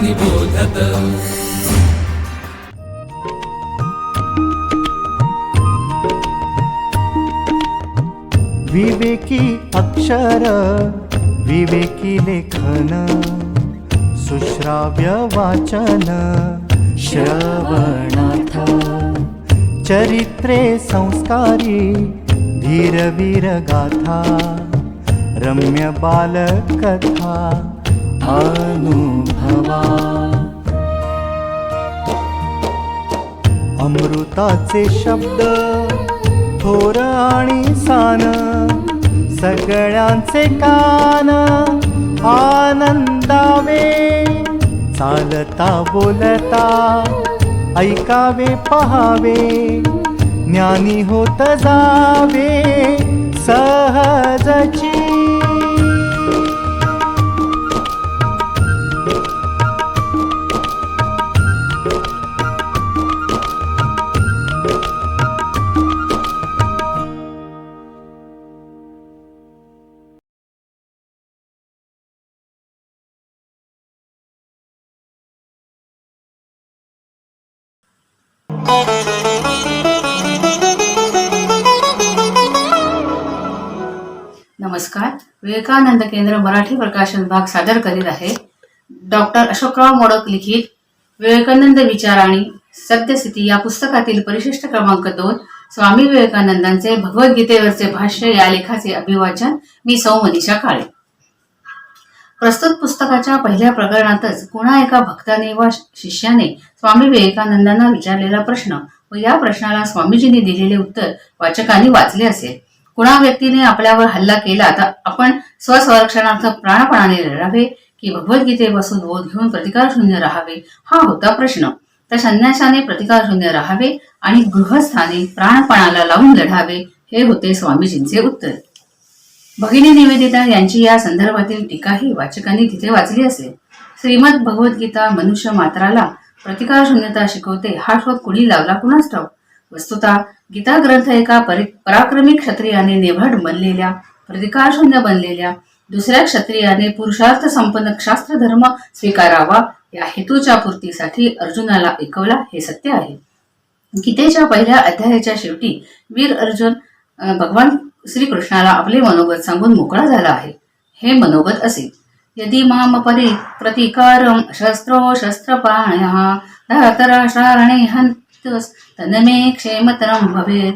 निबोधत। विवेकी अक्षर विवेकी लेखन सुश्राव्य वाचन श्रवणार्थ चरित्रे संस्कारी धीरवीर गाथा रम्य बालकथा अनुभवा अमृताचे शब्द थोर आणि सान सगळ्यांचे कान आनंदावे चालता बोलता ऐकावे पहावे ज्ञानी होत जावे सहजची। नमस्कार. विवेकानंद केंद्र मराठी प्रकाशन भाग सादर करीत आहे डॉक्टर अशोकराव मोडक लिखित विवेकानंद विचार आणि सत्यस्थिती या पुस्तकातील परिशिष्ट क्रमांक 2 स्वामी विवेकानंदांचे भगवद्गीतेवरचे भाष्य या लेखाचे अभिवाचन मी सौ मनीषा काळे. प्रस्तुत पुस्तकाच्या पहिल्या प्रकरणातच कुणा एका भक्ताने वा शिष्याने स्वामी विवेकानंदांना विचारलेला प्रश्न व या प्रश्नाला स्वामीजींनी दिलेले उत्तर वाचकांनी वाचले असेल. कुणा व्यक्तीने आपल्यावर हल्ला केला तर आपण स्वसंरक्षणार्थ प्राणपणाने लढावे की भगवद्गीतेपासून बोध घेऊन प्रतिकारशून्य राहावे हा होता प्रश्न. तर संन्यासाने प्रतिकारशून्य राहावे आणि गृहस्थाने प्राणपणाला लावून लढावे हे होते स्वामीजींचे उत्तर. भगिनी निवेदिता यांची या संदर्भातील टीकाही वाचकांनी तिथे वाचली असेल. श्रीमद भगवद्गीता मनुष्य मात्राला प्रतिकारशून्यता शिकवते हा शोध कुणी लावला कुणास ठाऊक. वस्तुतः गीता ग्रंथ एका पराक्रमी क्षत्रियाने नेभड बनलेल्या प्रतिकारशून्य बनलेल्या दुसऱ्या क्षत्रियाने पुरुषार्थ संपन्न शास्त्र धर्म स्वीकारावा या हेतूच्या पूर्तीसाठी अर्जुनाला ऐकवला हे सत्य आहे. गीतेच्या पहिल्या अध्यायाच्या शेवटी वीर अर्जुन भगवान श्रीकृष्णाला आपले मनोगत सांगून मोकळा झाला आहे. हे मनोगत असे: यदि माम प्रतिकारम शस्त्रो शस्त्रपाणयः धृतराष्ट्रारणे हन्तुस् तन्मे क्षेमतरं भवेत.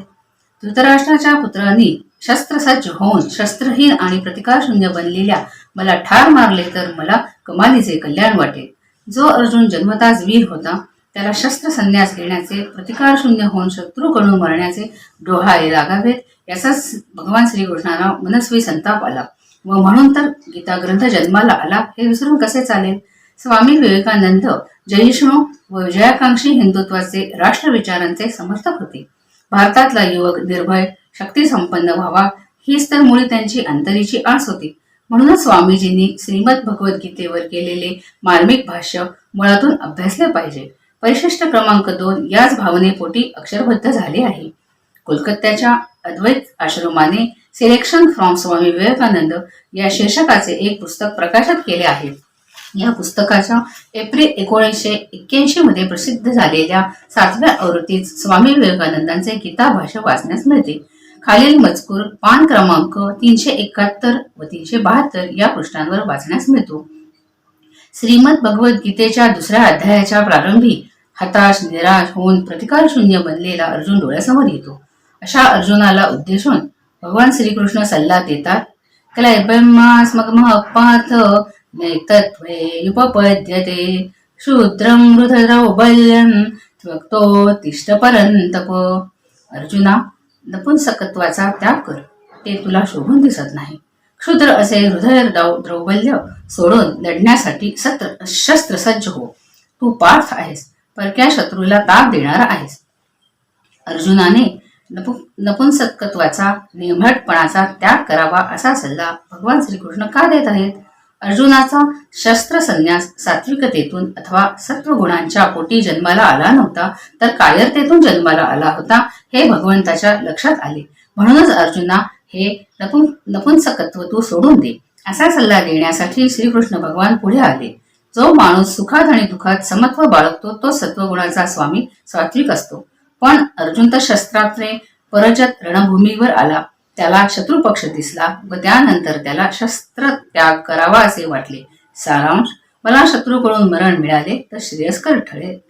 धृतराष्ट्राच्या पुत्रांनी शस्त्रसज्ज होऊन शस्त्रहीन आणि प्रतिकारशून्य बनलेल्या मला ठार मारले तर मला कमालीचे कल्याण वाटेल. जो अर्जुन जन्मताच वीर होता त्याला शस्त्र संन्यास घेण्याचे प्रतिकारशून्य होऊन शत्रूकडून मरण्याचे डोहाळे लागावेत याचाच भगवान श्रीकृष्णाला मनस्वी संताप आला व म्हणून तर गीता ग्रंथ जन्माला आला हे विसरून कसे चालेल. स्वामी विवेकानंद जयिष्णू व विजयाकांक्षी हिंदुत्वाचे राष्ट्रविचारांचे समर्थक होते. भारतातला युवक निर्भय शक्ती संपन्न व्हावा हीच तर मुळी त्यांची अंतरीची आस होती. म्हणूनच स्वामीजींनी श्रीमद भगवद्गीतेवर केलेले मार्मिक भाष्य मुळातून अभ्यासले पाहिजे. परिशिष्ट क्रमांक 2 याच भावनेपोटी अक्षरबद्ध झाले आहे. कोलकात्याच्या अद्वैत आश्रमाने सिलेक्शन फ्रॉम स्वामी विवेकानंद या शीर्षकाचे एक पुस्तक प्रकाशित केले आहे. या पुस्तकाच्या एप्रिल 1981 मध्ये प्रसिद्ध झालेल्या 7व्या आवृत्तीत स्वामी विवेकानंदांचे गीता भाष्य वाचण्यास मिळते. खालील मजकूर पान क्रमांक 371 व 372 या पृष्ठांवर वाचण्यास मिळतो. श्रीमद भगवद्गीतेच्या दुसऱ्या अध्यायाच्या प्रारंभी हताश निराश होऊन प्रतिकारशून्य बनलेला अर्जुन डोळ्यासमोर येतो. अशा अर्जुनाला उद्देशून भगवान श्रीकृष्ण सल्ला देतात. क्लैब्रह्मास्मग्मः पार्थ नैतत्त्वयुपपद्यते शूद्रं हृदयदौर्बल्यं त्वक्तो तिष्ठ परन्तप. अर्जुना, नपुंसकत्वाचा त्याग कर, ते तुला शोभून दिसत नाही. क्षुद्र असे हृदय दौर्बल्य सोडून लढण्यासाठी शस्त्रसज्ज हो. तू पार्थ आहेस, परक्या शत्रूला ताप देणारा आहेस. अर्जुनाने नपुंसकत्वाचा निंभटपणाचा त्याग करावा असा सल्ला भगवान श्रीकृष्ण का देत आहेत. अर्जुनाचा शस्त्र संन्यास सात्विकतेतून अथवा सत्वगुणांच्या पोटी जन्माला आला नव्हता तर कायरतेतून जन्माला आला होता हे भगवंताच्या लक्षात आले. म्हणूनच अर्जुना, हे नपुंसकत्व तू सोडून दे असा सल्ला देण्यासाठी श्रीकृष्ण भगवान पुढे आले. जो माणूस सुखात आणि दुःखात समत्व बाळगतो तो सत्वगुणाचा स्वामी सात्विक असतो. पण अर्जुन तर शस्त्रास्त्रे परजत रणभूमीवर आला. त्याला शत्रुपक्ष दिसला व त्यानंतर त्याला शस्त्र त्याग करावा असे वाटले. सारांश, मला शत्रूकडून मरण मिळाले तर श्रेयस्कर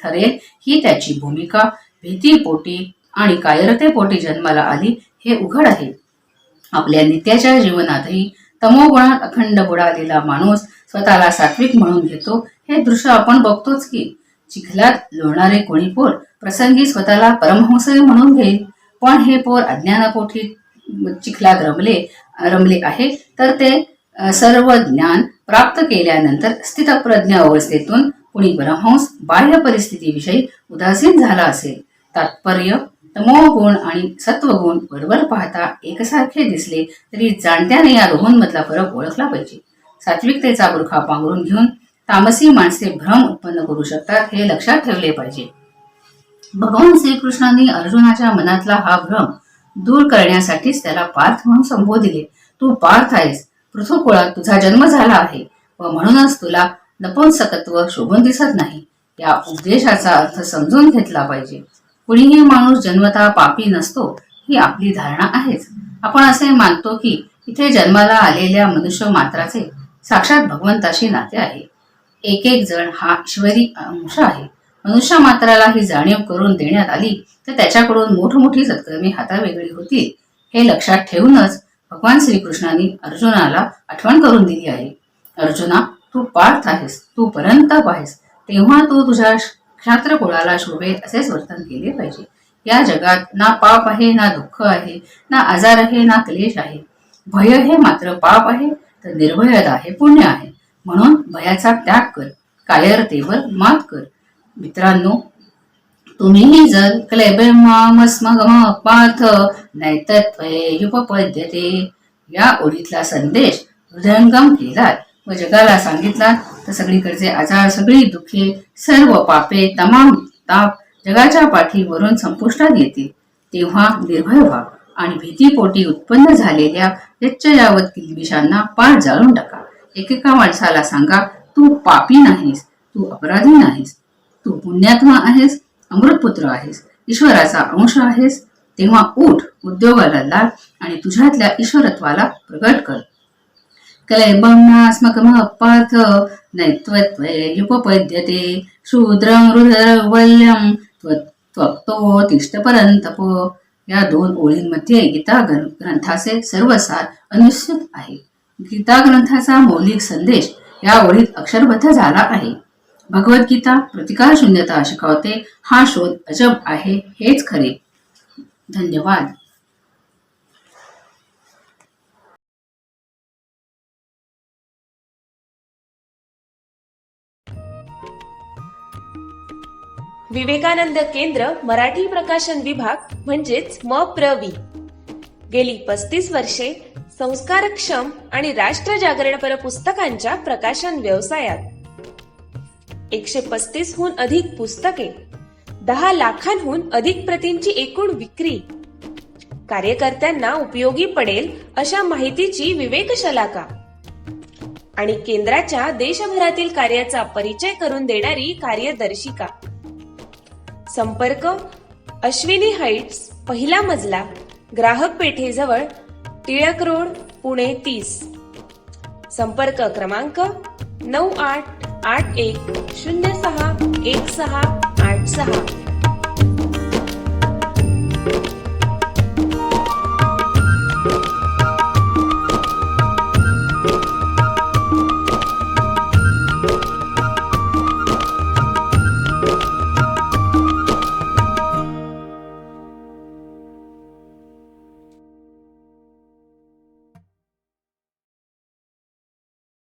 ठरेल ही त्याची भूमिका भीतीपोटी आणि कायरतेपोटी जन्माला आली हे उघड आहे. आपल्या नित्याच्या जीवनातही तमोगुणात अखंड बुडालेला माणूस स्वतःला सात्विक म्हणून घेतो हे दृश्य आपण बघतोच की. चिखलात लोळणारे कोणी पोर प्रसंगी स्वतःला परमहंस म्हणून घेईल, पण हे पोर अज्ञानापोटी चिखलात रमले आहे तर ते सर्व ज्ञान प्राप्त केल्यानंतर स्थितप्रज्ञ अवस्थेतून कुणी परमहंस बाह्य परिस्थितीविषयी उदासीन झाला असेल. तात्पर्य, तमोगुण आणि सत्वगुण बरोबर पाहता एकसारखे दिसले तरी जाणत्याने या दोहोंमधला फरक ओळखला पाहिजे. सात्विकतेचा बुरखा पांघरून घेऊन तामसी माणसे भ्रम उत्पन्न करू शकतात हे लक्षात ठेवले पाहिजे. भगवान श्रीकृष्णांनी अर्जुनाच्या मनातला हा भ्रम दूर करण्यासाठीच त्याला पार्थ म्हणून संबोधिले. तू पार्थ आहेस, पृथुकुळात तुझा जन्म झाला आहे व म्हणूनच तुला नपुंसकत्व शोभून दिसत नाही. या उपदेशाचा अर्थ समजून घेतला पाहिजे. कुणीही माणूस जन्मतः पापी नसतो ही आपली धारणा आहेच. आपण असे मानतो की इथे जन्माला आलेल्या मनुष्य मात्राचे साक्षात भगवंताशी नाते आहे. एक एक जण हा ईश्वरी अंश आहे. मनुष्य मात्राला ही जाणीव करून देण्यात आली तर त्याच्याकडून मोठमोठी सत्कर्मी हातावेगळी होतील हे लक्षात ठेवूनच भगवान श्रीकृष्णांनी अर्जुनाला आठवण करून दिली आहे. अर्जुना, तू पार्थ आहेस, तू परंतप आहेस, तेव्हा तू तुझ्या क्षात्र कुळाला शोभेल असेच वर्तन केले पाहिजे. या जगात ना पाप आहे, ना दुःख आहे, ना आजार आहे, ना क्लेश आहे. भय हे मात्र पाप आहे तर निर्भयता हे पुण्य आहे. म्हणून भयाचा त्याग कर, कायरतेवर मात कर. मित्रांनो, तुम्हीही जर क्लेबेमामस्मगम पार्थ नैतत्वयुपपद्यते या ओळीतला संदेश हृदयंगम केलात व जगाला सांगितला तर सगळीकडचे आजार, सगळी दुःखे, सर्व पापे, तमाम ताप जगाच्या पाठीवरून संपुष्टात येतील. तेव्हा निर्भय व्हा आणि भीतीपोटी उत्पन्न झालेल्या यच्चयावत किल्बिषांना पार जाळून टाका. एकेका माणसाला सांगा, तू पापी नाहीस, तू अपराधी नाहीस, तू पुण्यात्मा आहेस, अमृतपुत्र आहेस, ईश्वराचा अंश आहेस. तेव्हा उठ, उद्योगाला लाग आणि तुझ्यातल्या ईश्वरत्वाला प्रगट कर. क्लैबम्नास्मकम पार्थ नैत्वत्वयुपपद्यते शूद्रं रुदरवल्यं त्वक्तो तिष्ठपरंतप. या दोन ओळींमध्ये गीता ग्रंथाचे सर्व सार अनुस्यूत आहे. गीता ग्रंथाचा मौलिक संदेश या ओळीत अक्षरबद्ध झाला आहे. भगवद्गीता प्रतिकार शून्यता शिकवते. हा शोध अजब आहे हेच खरे. धन्यवाद. विवेकानंद केंद्र मराठी प्रकाशन विभाग म्हणजेच MPRV गेली 35 वर्षे संस्कारक्षम आणि राष्ट्र जागरणपर पुस्तकांच्या प्रकाशन व्यवसायात. 135 हून अधिक पुस्तके, 10 लाखांहून अधिक प्रतींची एकूण विक्री, कार्यकर्त्यांना उपयोगी पडेल अशा माहितीची विवेकशलाका आणि केंद्राच्या देशभरातील कार्याचा परिचय करून देणारी कार्यदर्शिका. संपर्क अश्विनी हाइट्स, पहिला मजला, ग्राहक पेठेजवळ, टिळक रोड, पुणे 30. संपर्क क्रमांक 9881061686.